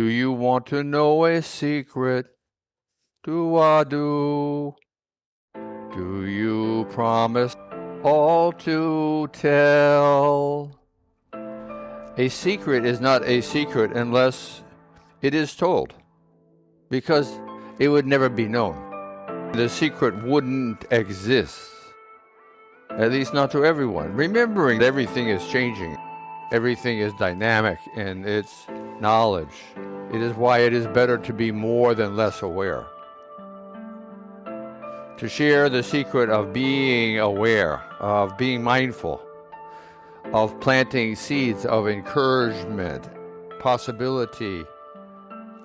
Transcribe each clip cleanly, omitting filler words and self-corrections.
Do you want to know a secret? Do-a-do. Do you promise all to tell? A secret is not a secret unless it is told, because it would never be known. The secret wouldn't exist, at least not to everyone. Remembering that everything is changing, everything is dynamic in its knowledge. It is why it is better to be more than less aware. To share the secret of being aware, of being mindful, of planting seeds of encouragement, possibility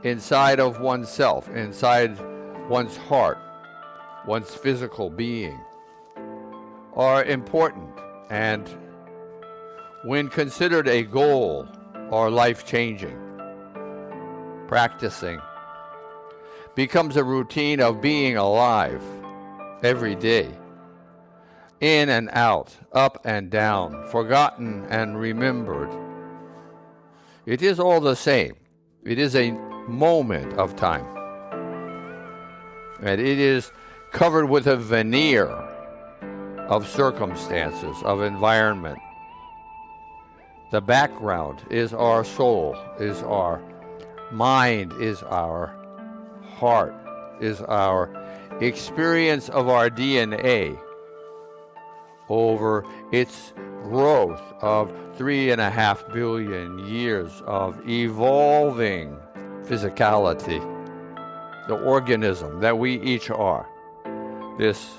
inside of oneself, inside one's heart, one's physical being, are important, and when considered a goal, are life-changing. Practicing becomes a routine of being alive every day, in and out, up and down, forgotten and remembered. It is all the same. It is a moment of time, and it is covered with a veneer of circumstances, of environment. The background is our soul, is our mind, is our heart, is our experience of our DNA over its growth of 3.5 billion years of evolving physicality, the organism that we each are, this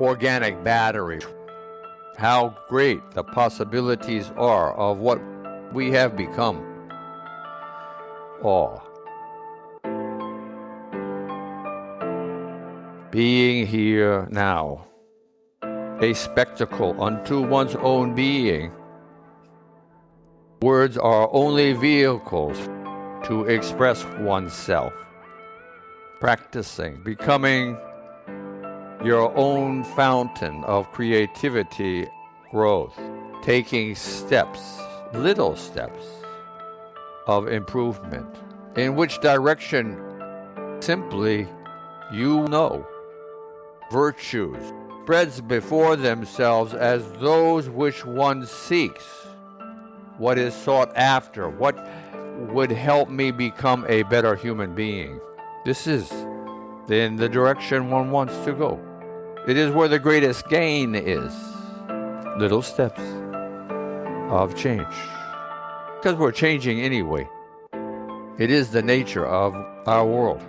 organic battery. How great the possibilities are of what we have become. Awe. Being here now, a spectacle unto one's own being. Words are only vehicles to express oneself. Practicing, becoming your own fountain of creativity, growth, taking steps, little steps of improvement. In which direction, simply, you know. Virtues spreads before themselves as those which one seeks, what is sought after, what would help me become a better human being. This is in the direction one wants to go. It is where the greatest gain is. Little steps of change. Because we're changing anyway. It is the nature of our world.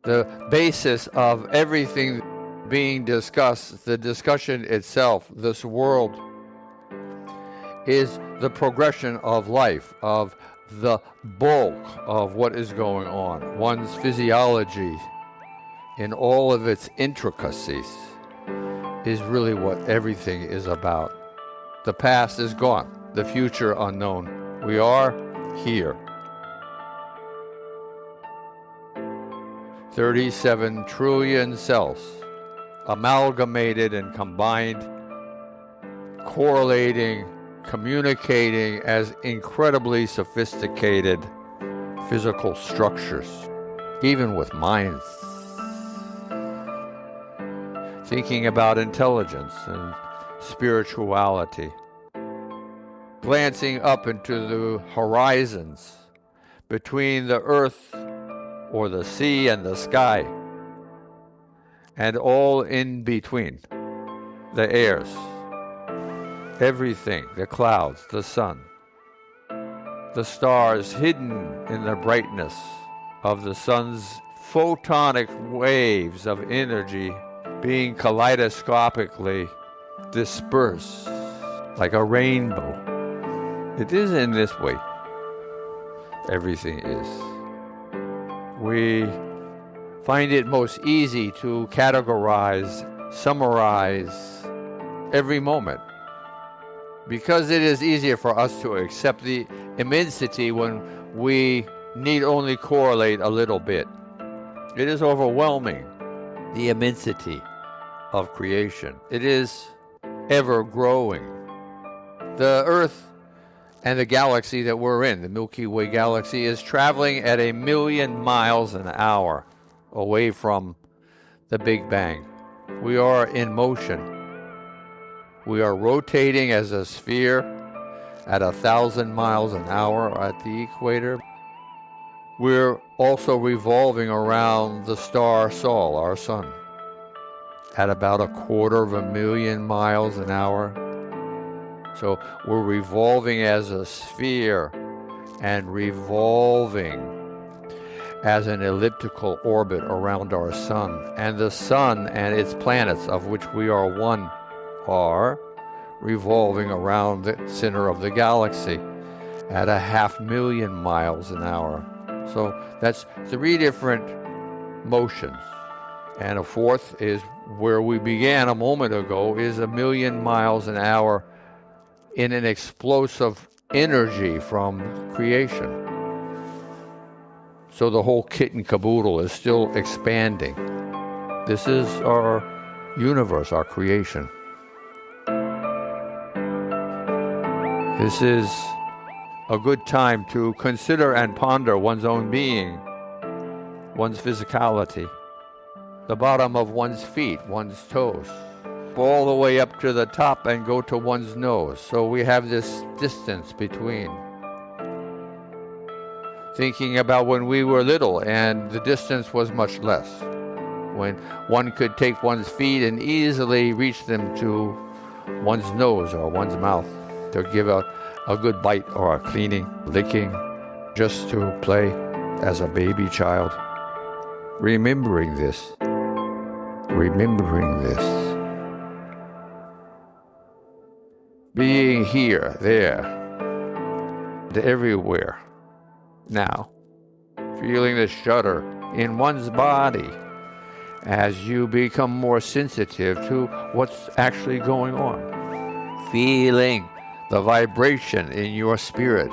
The basis of everything being discussed, the discussion itself, this world, is the progression of life, of the bulk of what is going on. One's physiology in all of its intricacies is really what everything is about. The past is gone, the future unknown. We are here. 37 trillion cells, amalgamated and combined, correlating, communicating as incredibly sophisticated physical structures, even with minds. Thinking about intelligence and spirituality. Glancing up into the horizons between the earth or the sea and the sky, and all in between, the airs, everything, the clouds, the sun, the stars hidden in the brightness of the sun's photonic waves of energy being kaleidoscopically dispersed like a rainbow. It is in this way. Everything is. We find it most easy to categorize, summarize every moment, because it is easier for us to accept the immensity when we need only correlate a little bit. It is overwhelming, the immensity of creation. It is ever growing. The earth And the galaxy that we're in, the Milky Way galaxy, is traveling at 1,000,000 miles an hour away from the Big Bang. We are in motion. We are rotating as a sphere at 1,000 miles an hour at the equator. We're also revolving around the star Sol, our sun, at about 250,000 miles an hour. So we're revolving as a sphere and revolving as an elliptical orbit around our sun. And the sun and its planets, of which we are one, are revolving around the center of the galaxy at 500,000 miles an hour. So that's 3 different motions. And a fourth is where we began a moment ago, is 1,000,000 miles an hour in an explosive energy from creation. So the whole kit and caboodle is still expanding. This is our universe, our creation. This is a good time to consider and ponder one's own being, one's physicality, the bottom of one's feet, one's toes, all the way up to the top and go to one's nose. So we have this distance between. Thinking about when we were little and the distance was much less, when one could take one's feet and easily reach them to one's nose or one's mouth to give a good bite or a cleaning, licking, just to play as a baby child. Remembering this. Being here, there, everywhere, now. Feeling the shudder in one's body as you become more sensitive to what's actually going on. Feeling the vibration in your spirit,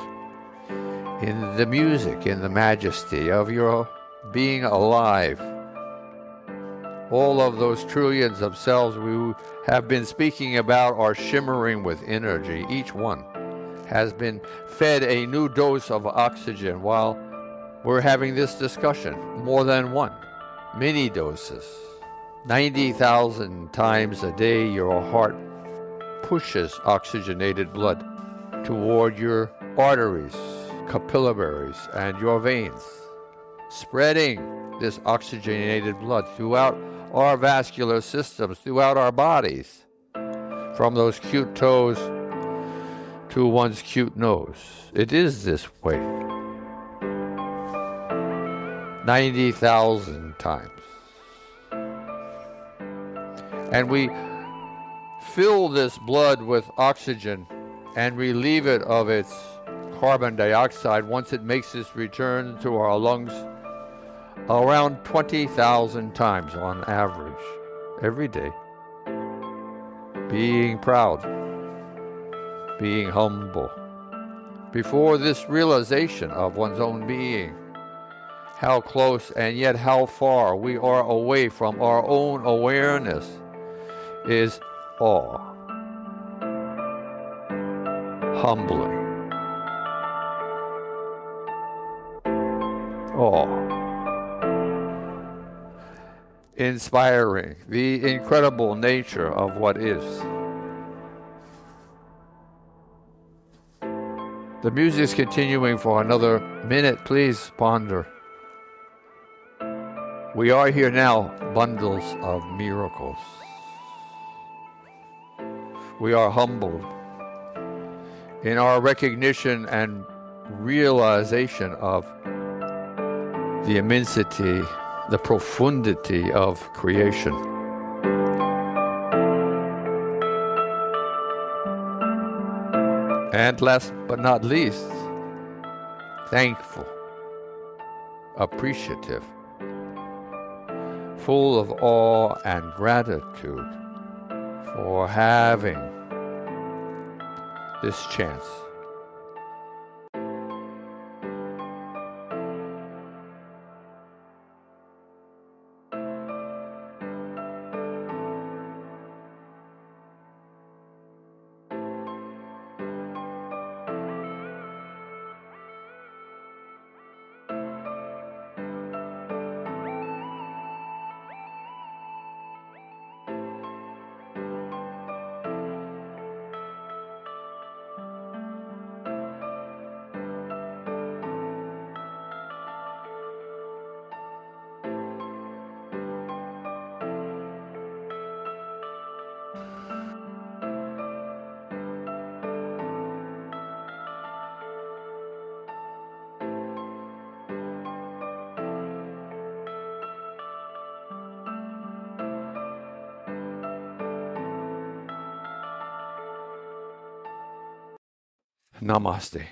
in the music, in the majesty of your being alive. All of those trillions of cells we have been speaking about are shimmering with energy. Each one has been fed a new dose of oxygen while we're having this discussion. More than one. Many doses. 90,000 times a day your heart pushes oxygenated blood toward your arteries, capillaries, and your veins, spreading this oxygenated blood throughout our vascular systems, throughout our bodies, from those cute toes to one's cute nose. It is this way. 90,000 times. And we fill this blood with oxygen and relieve it of its carbon dioxide once it makes its return to our lungs around 20,000 times on average every day. Being proud, being humble. Before this realization of one's own being, how close and yet how far we are away from our own awareness is awe. Humbling. Awe. Inspiring. The incredible nature of what is. The music's continuing for another minute. Please ponder. We are here now, bundles of miracles. We are humbled in our recognition and realization of the immensity, the profundity of creation. And last but not least, thankful, appreciative, full of awe and gratitude for having this chance. Namaste.